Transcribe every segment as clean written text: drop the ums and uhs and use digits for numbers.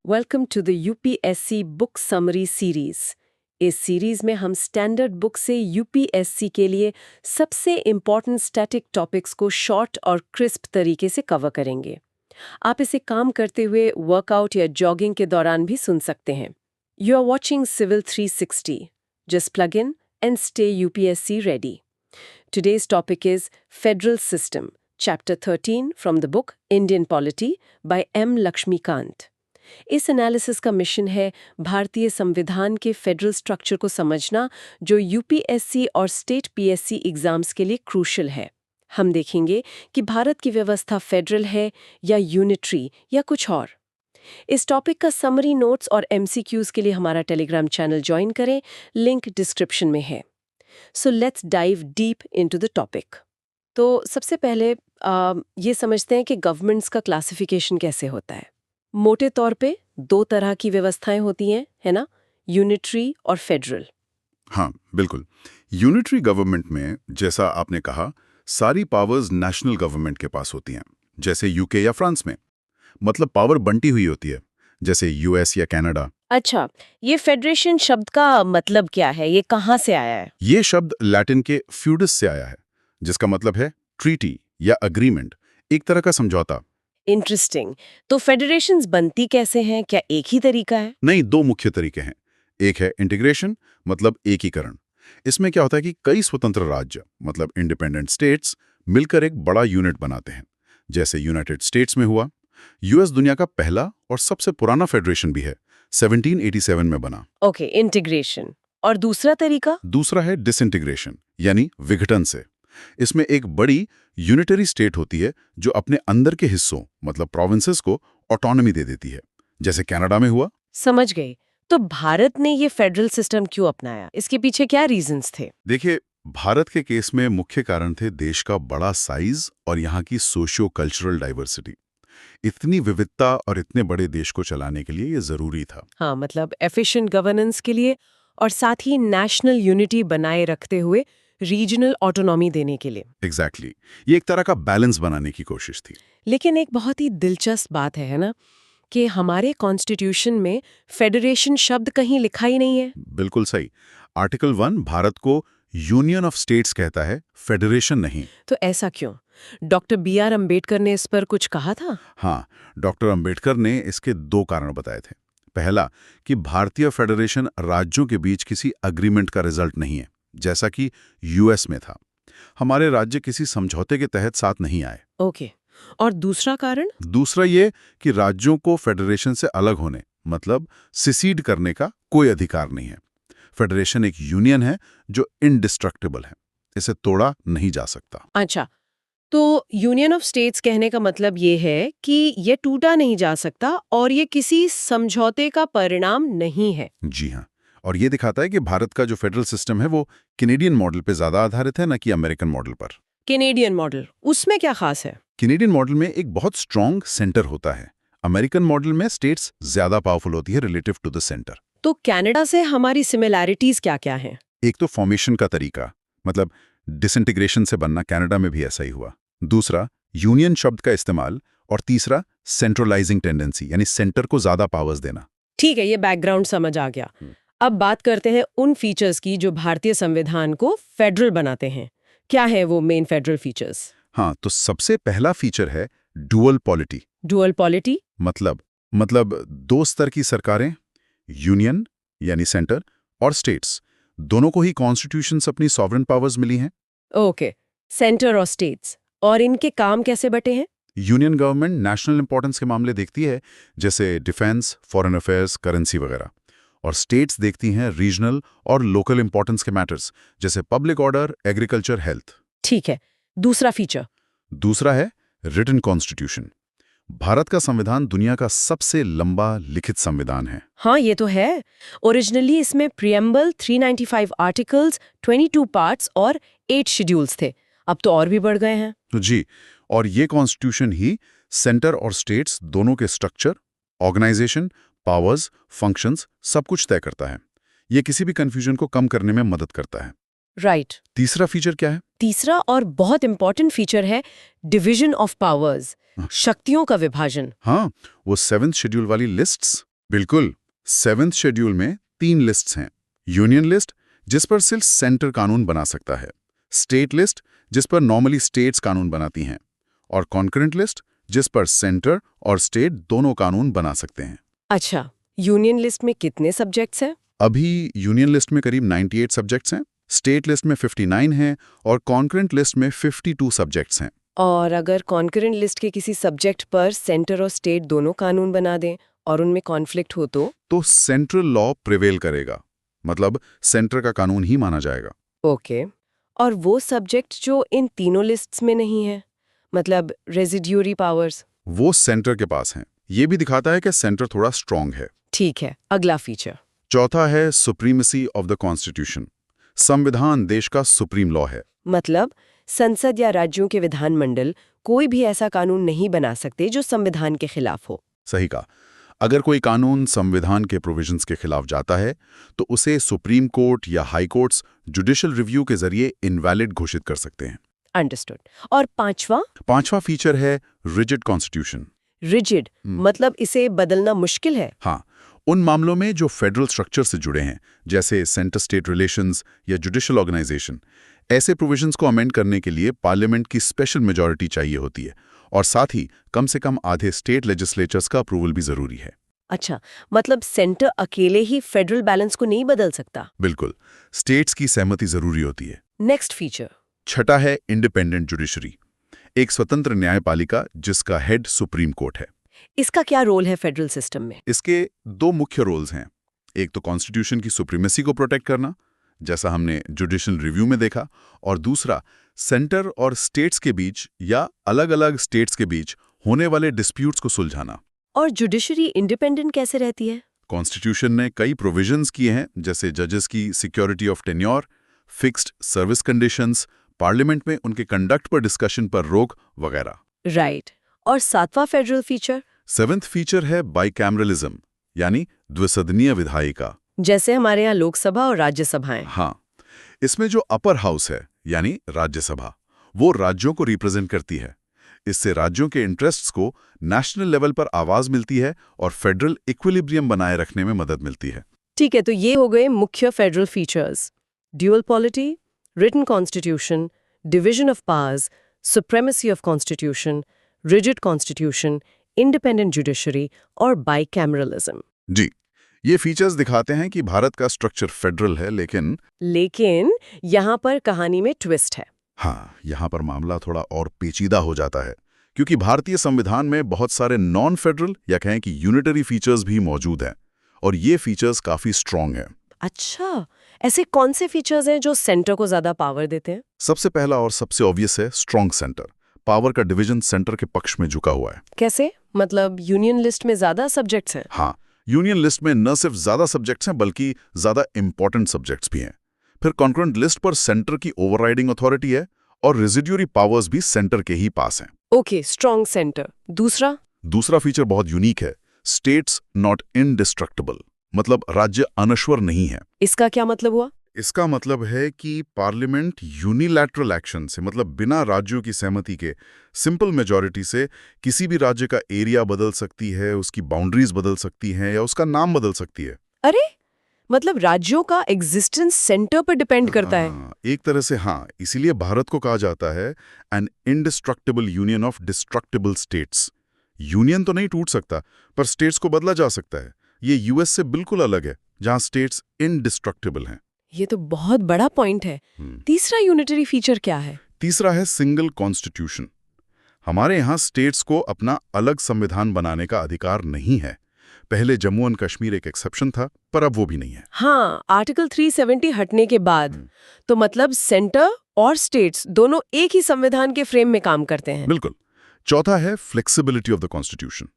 Welcome to the UPSC book summary series. इस series में हम स्टैंडर्ड बुक से यूपीएससी के लिए सबसे इम्पॉर्टेंट स्टैटिक टॉपिक्स को शॉर्ट और क्रिस्प तरीके से कवर करेंगे। आप इसे काम करते हुए वर्कआउट या जॉगिंग के दौरान भी सुन सकते हैं। You are watching civil 360। Just plug in and stay UPSC ready. Today's topic is Federal System, Chapter 13 from the book Indian Polity by M. Lakshmikant. इस एनालिसिस का मिशन है भारतीय संविधान के फेडरल स्ट्रक्चर को समझना, जो यूपीएससी और स्टेट पीएससी एग्जाम्स के लिए क्रूशल है। हम देखेंगे कि भारत की व्यवस्था फेडरल है या यूनिटरी या कुछ और। इस टॉपिक का समरी नोट्स और एमसीक्यूज के लिए हमारा टेलीग्राम चैनल ज्वाइन करें, लिंक डिस्क्रिप्शन में है। So let's dive deep into the topic. तो सबसे पहले ये समझते हैं कि गवर्नमेंट्स का क्लासिफिकेशन कैसे होता है। मोटे तौर पे दो तरह की व्यवस्थाएं होती हैं, है ना, यूनिटरी और फेडरल। हाँ, बिल्कुल। यूनिटरी गवर्नमेंट में, जैसा आपने कहा, सारी पावर्स नेशनल गवर्नमेंट के पास होती हैं, जैसे यूके या फ्रांस में। मतलब पावर बंटी हुई होती है, जैसे यूएस या कनाडा। अच्छा, ये फेडरेशन शब्द का मतलब क्या है? ये कहाँ से आया है? ये शब्द लैटिन के फ्यूडस से आया है, जिसका मतलब है ट्रीटी या अग्रीमेंट, एक तरह का समझौता। इंटरेस्टिंग। तो फेडरेशंस बनती कैसे हैं? क्या एक ही तरीका है? नहीं, दो मुख्य तरीके हैं। एक है इंटीग्रेशन, मतलब एकीकरण। इसमें क्या होता है कि कई स्वतंत्र राज्य, मतलब इंडिपेंडेंट स्टेट्स, मिलकर एक बड़ा यूनिट बनाते हैं, जैसे यूनाइटेड स्टेट्स में हुआ। यूएस दुनिया का पहला और सबसे पुराना फेडरेशन भी है, 1787 में बना। Okay, integration. और दूसरा तरीका? दूसरा है डिसइंटीग्रेशन, यानी विघटन से। इसमें एक बड़ी यूनिटरी स्टेट होती है जो अपने अंदर के हिस्सों, मतलब प्रोविंसेस को ऑटोनॉमी दे देती है, जैसे कनाडा में हुआ। समझ गई। तो भारत ने ये फेडरल सिस्टम क्यों अपनाया? इसके पीछे क्या रीजंस थे? देखिए, भारत के केस में मुख्य कारण थे देश का बड़ा साइज और यहाँ की सोशियो कल्चरल डाइवर्सिटी। इतनी विविधता और इतने बड़े देश को चलाने के लिए ये जरूरी था। हाँ, मतलब एफिशिएंट गवर्नेंस के लिए और साथ ही नेशनल यूनिटी बनाए रखते हुए रीजनल ऑटोनॉमी देने के लिए। एग्जैक्टली। ये एक तरह का बैलेंस बनाने की कोशिश थी। लेकिन एक बहुत ही दिलचस्प बात है ना, कि हमारे कॉन्स्टिट्यूशन में फेडरेशन शब्द कहीं लिखा ही नहीं है। बिल्कुल सही। आर्टिकल 1 भारत को यूनियन ऑफ स्टेट्स कहता है, फेडरेशन नहीं। तो ऐसा क्यों? Doctor B R. अम्बेडकर ने इस पर कुछ कहा था? हाँ, डॉक्टर अंबेडकर ने इसके दो कारण बताए थे। पहला, कि भारतीय फेडरेशन राज्यों के बीच किसी अग्रीमेंट का रिजल्ट नहीं है, जैसा कि यूएस में था। हमारे राज्य किसी समझौते के तहत साथ नहीं आए। ओके। और दूसरा कारण? दूसरा ये कि राज्यों को फेडरेशन से अलग होने, मतलब सिसीड करने का कोई अधिकार नहीं है। फेडरेशन एक यूनियन है जो इनडिस्ट्रक्टिबल है, इसे तोड़ा नहीं जा सकता। अच्छा, तो यूनियन ऑफ स्टेट्स कहने का मतलब ये है कि ये टूटा नहीं जा सकता और ये किसी समझौते का परिणाम नहीं है। जी हाँ, और ये दिखाता है कि भारत का जो फेडरल सिस्टम है वो कैनेडियन मॉडल पे ज्यादा आधारित है, न कि अमेरिकन मॉडल पर। कैनेडियन मॉडल, उसमें क्या खास है? कैनेडियन मॉडल में एक बहुत स्ट्रॉन्ग सेंटर होता है। अमेरिकन मॉडल में स्टेट्स ज्यादा पावरफुल होती है रिलेटिव टू द सेंटर। तो कनाडा से हमारी सिमिलैरिटीज क्या-क्या हैं? एक तो फॉर्मेशन का तरीका, मतलब डिसइंटीग्रेशन से बनना, कनाडा में भी ऐसा ही हुआ। दूसरा, यूनियन शब्द का इस्तेमाल। और तीसरा, सेंट्रलाइजिंग टेंडेंसी, यानी सेंटर को ज्यादा पावर्स देना। ठीक है, ये बैकग्राउंड समझ आ गया। अब बात करते हैं उन फीचर्स की जो भारतीय संविधान को फेडरल बनाते हैं। क्या है वो मेन फेडरल फीचर्स? हाँ, तो सबसे पहला फीचर है डुअल पॉलिटी। Dual polity? मतलब दो स्तर की सरकारें, यूनियन यानी सेंटर और स्टेट्स, दोनों को ही कॉन्स्टिट्यूशंस अपनी सॉवरेन पावर्स मिली हैं। ओके, सेंटर और स्टेट्स, और इनके काम कैसे बटे हैं? यूनियन गवर्नमेंट नेशनल इंपॉर्टेंस के मामले देखती है, जैसे डिफेंस, फॉरेन अफेयर्स, करेंसी वगैरह। और स्टेट्स देखती हैं रीजनल और लोकल इंपॉर्टेंस के मैटर्स, जैसे पब्लिक ऑर्डर, एग्रीकल्चर, हेल्थ। ठीक है, दूसरा फीचर? दूसरा है रिटन कॉन्स्टिट्यूशन। भारत का संविधान दुनिया का सबसे लंबा लिखित संविधान है। हाँ, ये तो है। ओरिजिनली इसमें प्रियम्बल, 395 आर्टिकल्स, 22 पार्ट्स और 8 शेड्यूल्स थे। अब तो और भी बढ़ गए हैं। तो जी, और ये कॉन्स्टिट्यूशन ही सेंटर और स्टेट्स दोनों के स्ट्रक्चर, ऑर्गेनाइजेशन, पावर्स, फंक्शंस सब कुछ तय करता है। ये किसी भी कंफ्यूजन को कम करने में मदद करता है। राइट। तीसरा फीचर क्या है? तीसरा और बहुत इंपॉर्टेंट फीचर है डिवीजन ऑफ पावर्स, शक्तियों का विभाजन। हाँ, वो 7th शेड्यूल वाली लिस्ट्स। बिल्कुल। 7th शेड्यूल में 3 लिस्ट्स हैं। यूनियन लिस्ट, जिस पर सिर्फ सेंटर कानून बना सकता है। स्टेट लिस्ट, जिस पर नॉर्मली स्टेट्स कानून बनाती हैं। और कॉन्करेंट लिस्ट, जिस पर सेंटर और स्टेट दोनों कानून बना सकते हैं। अच्छा, यूनियन लिस्ट में कितने सब्जेक्ट्स हैं? अभी यूनियन लिस्ट में करीब 98 सब्जेक्ट्स हैं, स्टेट लिस्ट में 59 हैं और कॉन्करेंट लिस्ट में 52 सब्जेक्ट्स हैं। और अगर कॉन्करेंट लिस्ट के किसी सब्जेक्ट पर सेंटर और स्टेट दोनों कानून बना दें और उनमें कॉन्फ्लिक्ट हो तो सेंट्रल लॉ प्रिवेल करेगा, मतलब सेंटर का कानून ही माना जाएगा। ओके। और वो सब्जेक्ट जो इन तीनों लिस्ट्स में नहीं है, मतलब रेजिड्यूरी पावर्स? वो सेंटर के पास हैं। ये भी दिखाता है कि सेंटर थोड़ा स्ट्रांग है। ठीक है, अगला फीचर। चौथा है सुप्रीमेसी ऑफ द कॉन्स्टिट्यूशन। संविधान देश का सुप्रीम लॉ है। मतलब संसद या राज्यों के विधानमंडल कोई भी ऐसा कानून नहीं बना सकते जो संविधान के खिलाफ हो। सही कहा। अगर कोई कानून संविधान के प्रोविजंस के खिलाफ जाता है तो उसे सुप्रीम कोर्ट या हाई कोर्ट्स जुडिशियल रिव्यू के जरिए इनवैलिड घोषित कर सकते हैं। अंडरस्टूड। और पांचवा फीचर है रिजिड कॉन्स्टिट्यूशन। रिजिड, मतलब इसे बदलना मुश्किल है? हाँ, उन मामलों में जो फेडरल स्ट्रक्चर से जुड़े हैं, जैसे सेंटर स्टेट रिलेशंस या जुडिशियल ऑर्गेनाइजेशन, ऐसे प्रोविजंस को अमेंड करने के लिए पार्लियामेंट की स्पेशल मेजॉरिटी चाहिए होती है और साथ ही कम से कम आधे स्टेट लेजिस्लेचर्स का अप्रूवल भी जरूरी है। अच्छा, मतलब सेंटर अकेले ही फेडरल बैलेंस को नहीं बदल सकता? बिल्कुल, स्टेट्स की सहमति जरूरी होती है। Next feature. छठा है इंडिपेंडेंट जुडिशरी, एक स्वतंत्र न्यायपालिका जिसका हेड सुप्रीम कोर्ट है। इसका क्या रोल है फेडरल सिस्टम में? इसके 2 मुख्य रोल्स हैं। एक तो कॉन्स्टिट्यूशन की सुप्रीमेसी को प्रोटेक्ट करना, जैसा हमने जुडिशियल रिव्यू में देखा, और दूसरा सेंटर और स्टेट्स के बीच या अलग-अलग स्टेट्स के बीच होने वाले डिस्प्यूट्स को सुलझाना। और जुडिशरी इंडिपेंडेंट कैसे रहती है? कॉन्स्टिट्यूशन ने कई प्रोविजंस किए हैं, जैसे जजेस की security of tenure, fixed service conditions, parliament में उनके कंडक्ट पर डिस्कशन पर रोक वगैरह। राइट। और 7वां फेडरल फीचर? 7th फीचर है बाइकैमरलिज्म, यानी द्विसदनीय विधायिका। जैसे हमारे यहाँ लोकसभा और राज्यसभाएं। हाँ, इसमें जो अपर हाउस है यानी राज्यसभा, वो राज्यों को रिप्रेजेंट करती है। इससे राज्यों के इंटरेस्ट्स को नेशनल लेवल पर आवाज मिलती है और फेडरल इक्विलिब्रियम बनाए रखने में मदद मिलती है। ठीक है, तो ये हो गए मुख्य federal features: dual polity, written constitution, division of powers, supremacy of constitution, rigid constitution, independent judiciary और बाइकैमरलिज्म। जी, ये फीचर्स दिखाते हैं कि भारत का स्ट्रक्चर फेडरल है, लेकिन यहाँ पर कहानी में ट्विस्ट है। हाँ, यहाँ पर मामला थोड़ा और पेचीदा हो जाता है, क्योंकि भारतीय संविधान में बहुत सारे नॉन फेडरल या कहें कि यूनिटरी फीचर्स भी मौजूद हैं और ये फीचर्स काफी स्ट्रांग हैं। अच्छा, ऐसे कौन से फीचर्स हैं जो सेंटर को ज्यादा पावर देते हैं? सबसे पहला और सबसे ऑब्वियस है स्ट्रांग सेंटर। पावर का डिवीजन सेंटर के पक्ष में झुका हुआ है। कैसे? मतलब यूनियन लिस्ट में ज्यादा सब्जेक्ट्स हैं? हाँ, यूनियन लिस्ट में न सिर्फ ज्यादा सब्जेक्ट्स हैं बल्कि ज्यादा इंपॉर्टेंट सब्जेक्ट्स भी हैं। फिर कॉन्करेंट लिस्ट पर सेंटर की ओवरराइडिंग अथॉरिटी है और रेजिड्यूरी पावर्स भी सेंटर के ही पास हैं। Okay, strong centre. दूसरा फीचर बहुत यूनिक है, स्टेट्स नॉट इनडिस्ट्रक्टिबल, मतलब राज्य अनश्वर नहीं है। इसका क्या मतलब हुआ? इसका मतलब है कि पार्लियामेंट यूनिलैटरल एक्शन से, मतलब बिना राज्यों की सहमति के, सिंपल मेजॉरिटी से किसी भी राज्य का एरिया बदल सकती है, उसकी बाउंड्रीज बदल सकती हैं या उसका नाम बदल सकती है। अरे, मतलब राज्यों का एग्जिस्टेंस सेंटर पर डिपेंड करता है। एक तरह से हाँ, इसीलिए भारत को कहा जाता है an indestructible union of destructible states. Union तो नहीं टूट सकता, पर स्टेट्स को बदला जा सकता है। ये यूएस से बिल्कुल अलग है, जहां स्टेट्स इनडिस्ट्रक्टिबल हैं। ये तो बहुत बड़ा पॉइंट है। तीसरा यूनिटरी फीचर क्या है? तीसरा है सिंगल कॉन्स्टिट्यूशन। हमारे यहाँ स्टेट्स को अपना अलग संविधान बनाने का अधिकार नहीं है। पहले जम्मू एंड कश्मीर एक एक्सेप्शन था, पर अब वो भी नहीं है। हाँ, आर्टिकल 370 हटने के बाद तो मतलब सेंटर और स्टेट्स दोनों एक ही संविधान के फ्रेम में काम करते हैं। बिल्कुल। चौथा है फ्लेक्सिबिलिटी ऑफ द कॉन्स्टिट्यूशन।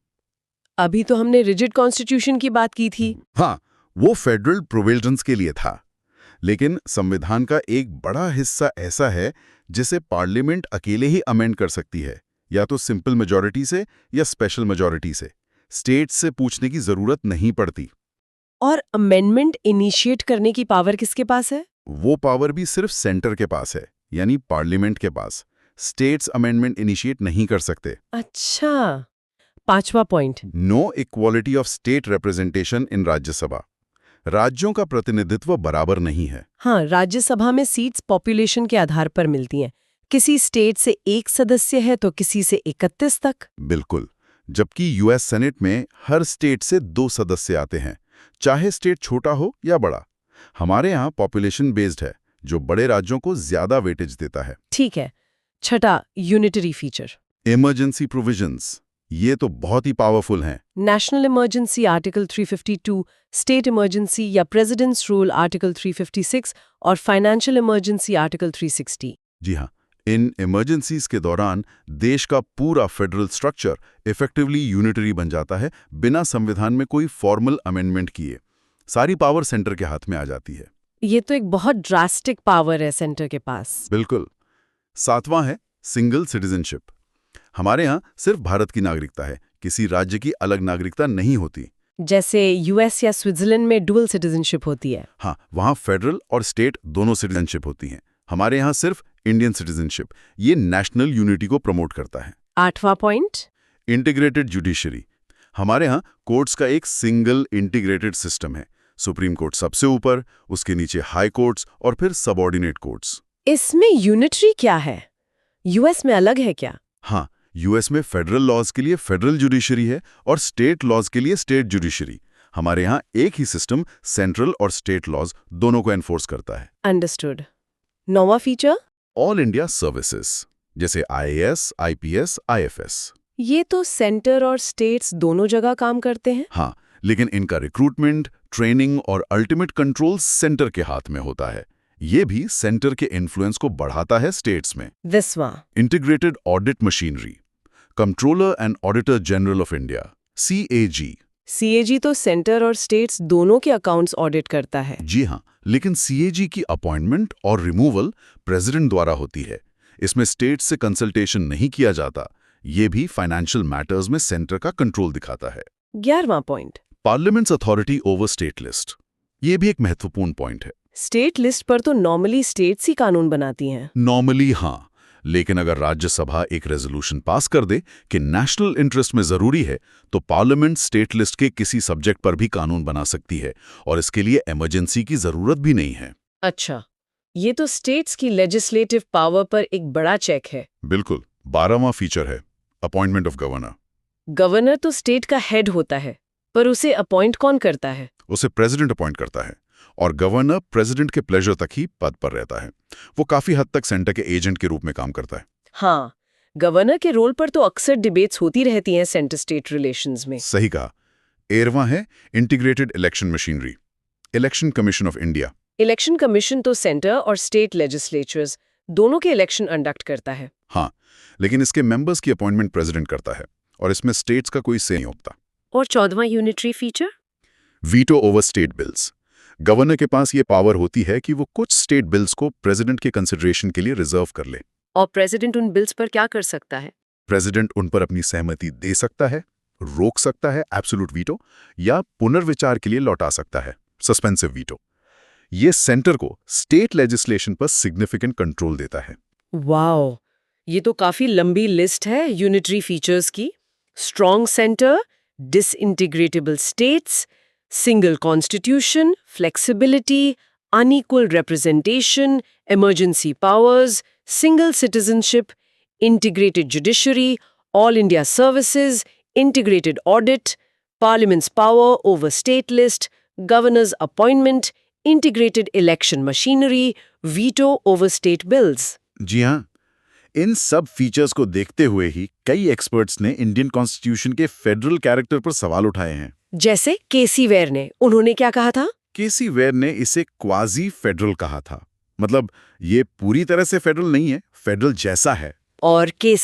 अभी तो हमने रिजिड कॉन्स्टिट्यूशन की बात की थी। हाँ, वो फेडरल प्रोविजंस के लिए था, लेकिन संविधान का एक बड़ा हिस्सा ऐसा है जिसे पार्लियामेंट अकेले ही अमेंड कर सकती है, या तो सिंपल मेजॉरिटी से या स्पेशल मेजॉरिटी से। स्टेट्स से पूछने की जरूरत नहीं पड़ती। और अमेंडमेंट इनिशिएट करने की पावर किसके पास है? वो पावर भी सिर्फ सेंटर के पास है, यानी पार्लियामेंट के पास। स्टेट्स अमेंडमेंट इनिशिएट नहीं कर सकते। अच्छा, 5वां point. No equality of state representation in Rajya Sabha. राज्यों का प्रतिनिधित्व बराबर नहीं है। हाँ, राज्यसभा में सीट्स पॉपुलेशन के आधार पर मिलती हैं। किसी स्टेट से 1 सदस्य है तो किसी से 31 तक। बिल्कुल। जबकि यूएस सेनेट में हर स्टेट से 2 सदस्य आते हैं, चाहे स्टेट छोटा हो या बड़ा। हमारे यहाँ पॉपुलेशन बेस्ड है, जो बड़े राज्यों को ज्यादा वेटेज देता है। ठीक है। छठा, यूनिटरी फीचर। इमरजेंसी प्रोविजंस, ये तो बहुत ही पावरफुल हैं। National emergency article 352, state emergency या प्रेसिडेंट्स रूल आर्टिकल 356 और फाइनेंशियल इमरजेंसी आर्टिकल 360। जी हाँ, इन इमरजेंसीज के दौरान देश का पूरा फेडरल स्ट्रक्चर इफेक्टिवली यूनिटरी बन जाता है, बिना संविधान में कोई फॉर्मल अमेंडमेंट किए। सारी पावर सेंटर के हाथ में आ जाती है। ये तो एक बहुत ड्रास्टिक पावर है सेंटर के पास। बिल्कुल। 7वां है सिंगल सिटीजनशिप। हमारे यहाँ सिर्फ भारत की नागरिकता है, किसी राज्य की अलग नागरिकता नहीं होती। जैसे यूएस या स्विट्जरलैंड में डुअल सिटीजनशिप होती है। हाँ, वहाँ फेडरल और स्टेट दोनों सिटीजनशिप होती हैं। हमारे यहाँ सिर्फ इंडियन सिटीजनशिप। ये नेशनल यूनिटी को प्रमोट करता है। 8वां पॉइंट, इंटीग्रेटेड जुडिशरी। हमारे यहाँ कोर्ट्स का एक सिंगल इंटीग्रेटेड सिस्टम है। सुप्रीम कोर्ट सबसे ऊपर, उसके नीचे हाई कोर्ट्स और फिर सबऑर्डिनेट कोर्ट्स। इसमें यूनिटरी क्या है? यूएस में अलग है क्या? हाँ, यूएस में फेडरल लॉज के लिए फेडरल जुडिशरी है और स्टेट लॉज के लिए स्टेट जुडिशरी। हमारे यहाँ एक ही सिस्टम सेंट्रल और स्टेट लॉज दोनों को एनफोर्स करता है। अंडरस्टूड। 9वां फीचर, ऑल इंडिया सर्विसेज, जैसे आईएएस, आईपीएस, आईएफएस। ये तो सेंटर और स्टेट्स दोनों जगह काम करते हैं। हाँ, लेकिन इनका रिक्रूटमेंट, ट्रेनिंग और अल्टीमेट कंट्रोल सेंटर के हाथ में होता है। ये भी सेंटर के इन्फ्लुएंस को बढ़ाता है स्टेट्स में। 10वां, integrated audit machinery, controller and auditor general of India, CAG. CAG तो सेंटर और स्टेट्स दोनों के अकाउंट्स ऑडिट करता है। जी हाँ, लेकिन सीएजी की अपॉइंटमेंट और रिमूवल प्रेसिडेंट द्वारा होती है। इसमें स्टेट से कंसल्टेशन नहीं किया जाता। ये भी फाइनेंशियल मैटर्स में सेंटर का कंट्रोल दिखाता है। 11वां point, parliament's authority over state list. ये भी एक महत्वपूर्ण पॉइंट है। स्टेट लिस्ट पर तो नॉर्मली स्टेट्स ही कानून बनाती हैं। नॉर्मली हाँ, लेकिन अगर राज्यसभा एक रेजोल्यूशन पास कर दे कि नेशनल इंटरेस्ट में जरूरी है, तो पार्लियामेंट स्टेट लिस्ट के किसी सब्जेक्ट पर भी कानून बना सकती है और इसके लिए इमरजेंसी की जरूरत भी नहीं है। अच्छा, ये तो स्टेट्स की लेजिस्लेटिव पावर पर एक बड़ा चेक है। बिल्कुल। 12वां फीचर है अपॉइंटमेंट ऑफ गवर्नर। गवर्नर तो स्टेट का हेड होता है, पर उसे अपॉइंट कौन करता है? उसे प्रेसिडेंट अपॉइंट करता है और गवर्नर प्रेसिडेंट के प्लेजर तक ही पद पर रहता है। वो काफी हद तक सेंटर के एजेंट के रूप में काम करता है। हाँ, गवर्नर के रोल पर तो अक्सर डिबेट्स होती रहती हैं सेंटर स्टेट रिलेशंस में। सही कहा। 13वां है integrated election machinery, election commission of India. Election commission तो सेंटर और स्टेट लेजिस्लेचर्स दोनों के इलेक्शन कंडक्ट करता है। हाँ, लेकिन इसके मेंबर्स की अपॉइंटमेंट प्रेसिडेंट करता है और इसमें स्टेट्स का कोई से नहीं होता। और 14वां unitary feature, veto over state bills. Governor के पास ये पावर होती है कि वो कुछ स्टेट बिल्स को प्रेसिडेंट के कंसिडरेशन के लिए रिजर्व कर ले। और प्रेसिडेंट उन बिल्स पर क्या कर सकता है? प्रेसिडेंट उन पर अपनी सहमति दे सकता है, रोक सकता है एब्सोल्यूट वीटो, या पुनर्विचार के लिए लौटा सकता है सस्पेंसिव वीटो। ये सेंटर को स्टेट लेजिस्लेशन पर सिग्निफिकेंट कंट्रोल देता है। वाओ, ये तो काफी लंबी लिस्ट है यूनिटरी फीचर्स की। Strong centre, disintegratable states, single constitution, flexibility, unequal representation, emergency powers, single citizenship, integrated judiciary, all India services, integrated audit, parliament's power over state list, governor's appointment, integrated election machinery, veto over state bills. जी हाँ, इन सब features को देखते हुए ही कई experts ने Indian constitution के फेडरल कैरेक्टर पर सवाल उठाए हैं। जैसे केसी वेयर ने, उन्होंने क्या कहा था? केसी वेयर ने इसे क्वाजी फेडरल कहा था। मतलब ये पूरी तरह से फेडरल नहीं है, फेडरल जैसा है। और के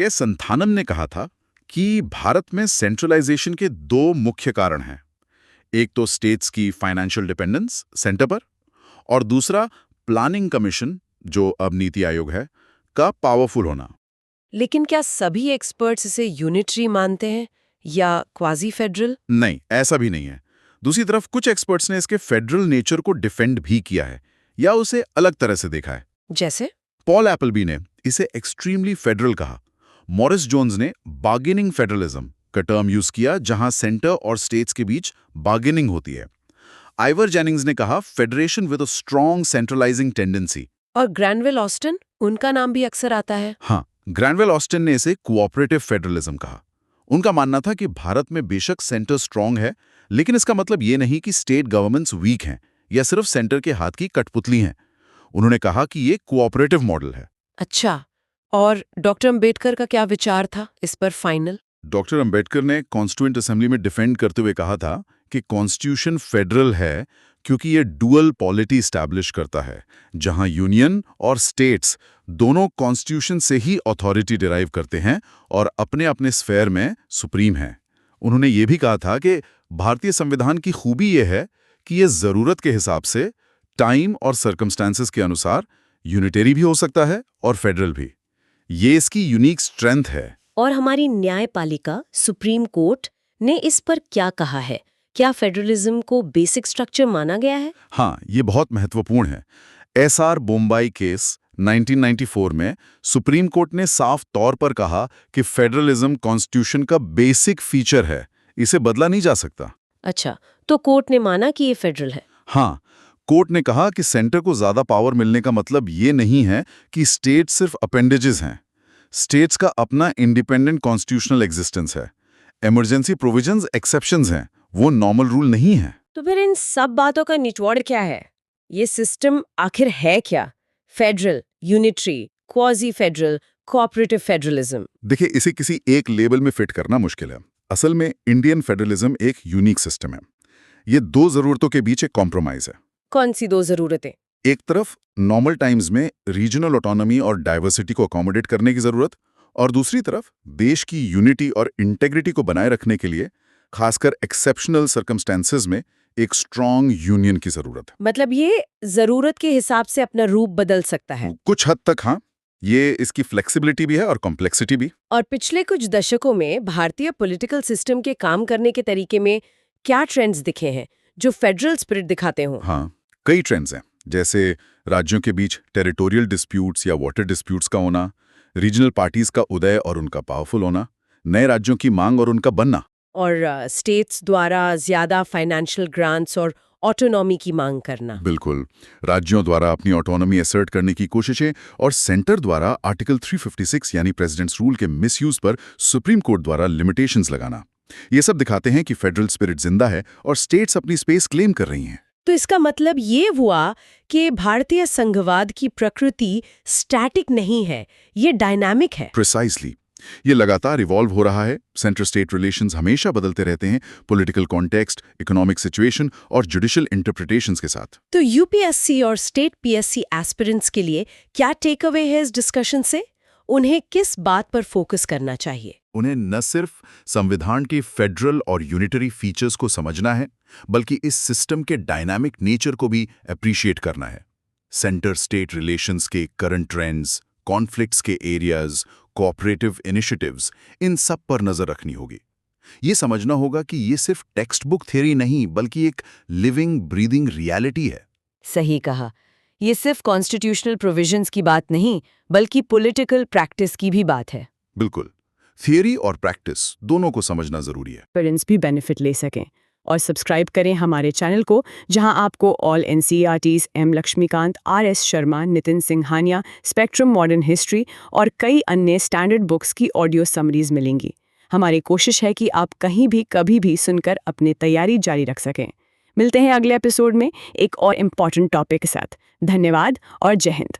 संथानम ने कहा था कि भारत में सेंट्रलाइजेशन के 2 मुख्य कारण हैं। एक तो स्टेट्स की फाइनेंशियल डिपेंडेंस सेंटर पर, और दूसरा प्लानिंग कमीशन, जो अब नीति आयोग है, का पावरफुल होना। लेकिन क्या सभी एक्सपर्ट्स इसे यूनिटरी मानते हैं या क्वाजी फेडरल? नहीं, ऐसा भी नहीं है। दूसरी तरफ कुछ एक्सपर्ट्स ने इसके फेडरल नेचर को डिफेंड भी किया है या उसे अलग तरह से देखा है। जैसे पॉल एप्पलबी ने इसे एक्सट्रीमली फेडरल कहा। मॉरिस जोन्स ने बार्गेनिंग फेडरलिज्म का टर्म यूज किया, जहां सेंटर और स्टेट्स के बीच बार्गेनिंग होती है। आइवर जेनिंग्स ने कहा federation with a strong centralising tendency. और ग्रैनविल ऑस्टन, उनका नाम भी अक्सर आता है। हाँ, ग्रैनवेल ऑस्टिन ने इसे कोऑपरेटिव फेडरलिज्म कहा। उनका मानना था कि भारत में बेशक सेंटर स्ट्रांग है, लेकिन इसका मतलब ये नहीं कि स्टेट गवर्नमेंट्स वीक हैं या सिर्फ सेंटर के हाथ की कठपुतली हैं। उन्होंने कहा कि ये कोऑपरेटिव मॉडल है। अच्छा, और डॉक्टर अंबेडकर का क्या विचार था इस पर फाइनल? डॉक्टर अंबेडकर ने कॉन्स्टिट्यूएंट असेंबली में डिफेंड करते हुए कहा था कि कॉन्स्टिट्यूशन फेडरल है क्योंकि ये डुअल पॉलिटी स्टैब्लिश करता है, जहां यूनियन और स्टेट्स दोनों कॉन्स्टिट्यूशन से ही अथॉरिटी डिराइव करते हैं और अपने अपने स्फेयर में सुप्रीम हैं। उन्होंने ये भी कहा था कि भारतीय संविधान की खूबी ये है कि ये ज़रूरत के हिसाब से टाइम और सर्कमस्टांसेस के अनुसार यूनिटरी भी हो सकता है और फेडरल भी। ये इसकी यूनिक स्ट्रेंथ है। और हमारी न्यायपालिका सुप्रीम कोर्ट ने इस पर क्या कहा है? क्या फेडरलिज्म को बेसिक स्ट्रक्चर माना गया है? हाँ, ये बहुत महत्वपूर्ण है। एसआर बोम्बाई केस 1994 में सुप्रीम कोर्ट ने साफ तौर पर कहा कि फेडरलिज्म कॉन्स्टिट्यूशन का बेसिक फीचर है, इसे बदला नहीं जा सकता। अच्छा, तो कोर्ट ने माना कि ये फेडरल है। हाँ, कोर्ट ने कहा कि सेंटर को ज्यादा पावर मिलने का मतलब ये नहीं है कि स्टेट सिर्फ अपेंडेजेस हैं। स्टेट्स का अपना इंडिपेंडेंट कॉन्स्टिट्यूशनल एग्जिस्टेंस है। इमरजेंसी प्रोविजंस एक्सेप्शंस हैं, वो नॉर्मल रूल नहीं है। तो फिर इन सब बातों का निचोड़ क्या है? ये सिस्टम आखिर है क्या? Federal, unitary, quasi federal, cooperative federalism? देखिए, इसे किसी एक लेबल में फिट करना मुश्किल है। असल में इंडियन फेडरलिज्म एक यूनिक सिस्टम है। ये दो जरूरतों के बीच एक कॉम्प्रोमाइज है। कौन सी दो जरूरतें? एक तरफ नॉर्मल टाइम्स में रीजनल ऑटोनॉमी और डाइवर्सिटी को अकोमोडेट करने की जरूरत, और दूसरी तरफ देश की यूनिटी और इंटेग्रिटी को बनाए रखने के लिए खासकर एक्सेप्शनल सर्कमस्टेंसेस में एक स्ट्रॉन्ग यूनियन की जरूरत है। मतलब ये जरूरत के हिसाब से अपना रूप बदल सकता है। कुछ हद तक हाँ, ये इसकी फ्लेक्सिबिलिटी भी है और कॉम्प्लेक्सिटी भी। और पिछले कुछ दशकों में भारतीय पॉलिटिकल सिस्टम के काम करने के तरीके में क्या ट्रेंड्स दिखे हैं जो फेडरल स्पिरिट दिखाते हों? हाँ, कई ट्रेंड्स हैं, जैसे राज्यों के बीच टेरिटोरियल डिस्प्यूट्स या वाटर डिस्प्यूट्स का होना, रीजनल पार्टीज का उदय और उनका पावरफुल होना, नए राज्यों की मांग और उनका बनना, और स्टेट्स द्वारा ज्यादा फाइनेंशियल ग्रांट्स और ऑटोनॉमी की मांग करना। बिल्कुल, राज्यों द्वारा अपनी ऑटोनॉमी असर्ट करने की कोशिशें और सेंटर द्वारा आर्टिकल 356 यानी प्रेसिडेंट्स रूल के मिसयूज पर सुप्रीम कोर्ट द्वारा लिमिटेशंस लगाना, ये सब दिखाते हैं कि फेडरल स्पिरिट जिंदा है और स्टेट्स अपनी स्पेस क्लेम कर रही हैं। तो इसका मतलब ये हुआ कि भारतीय संघवाद की प्रकृति स्टैटिक नहीं है, ये डायनामिक है। प्रिसाइसली, ये लगातार इवॉल्व हो रहा है। सेंटर स्टेट रिलेशंस हमेशा बदलते रहते हैं, पॉलिटिकल कॉन्टेक्स्ट, इकोनॉमिक सिचुएशन और जुडिशियल इंटरप्रिटेशंस के साथ। तो यूपीएससी और स्टेट पीएससी एस्पिरेंट्स के लिए क्या टेक अवे है इस डिस्कशन से? उन्हें किस बात पर फोकस करना चाहिए? उन्हें न सिर्फ संविधान के फेडरल और यूनिटरी फीचर्स को समझना है, बल्कि इस सिस्टम के डायनामिक नेचर को भी अप्रिशिएट करना है। सेंटर स्टेट रिलेशंस के करंट ट्रेंड्स, कॉन्फ्लिक्ट्स के एरियाज, कोऑपरेटिव इनिशिएटिव्स, इन सब पर नजर रखनी होगी। ये समझना होगा कि ये सिर्फ टेक्स्ट बुक थ्योरी नहीं, बल्कि एक लिविंग ब्रीदिंग रियलिटी है। सही कहा, ये सिर्फ कॉन्स्टिट्यूशनल प्रोविजंस की बात नहीं, बल्कि पॉलिटिकल प्रैक्टिस की भी बात है। बिल्कुल, थियरी और प्रैक्टिस दोनों को समझना जरूरी है। पेरेंट्स भी बेनिफिट ले सकें। और सब्सक्राइब करें हमारे चैनल को, जहां आपको all NCERTs, M Lakshmikant, R S. Sharma, Nitin Singhania, spectrum modern history और कई अन्य स्टैंडर्ड बुक्स की ऑडियो समरीज मिलेंगी। हमारी कोशिश है कि आप कहीं भी कभी भी सुनकर अपनी तैयारी जारी रख सकें। मिलते हैं अगले एपिसोड में एक और इम्पॉर्टेंट टॉपिक के साथ। धन्यवाद और जय हिंद।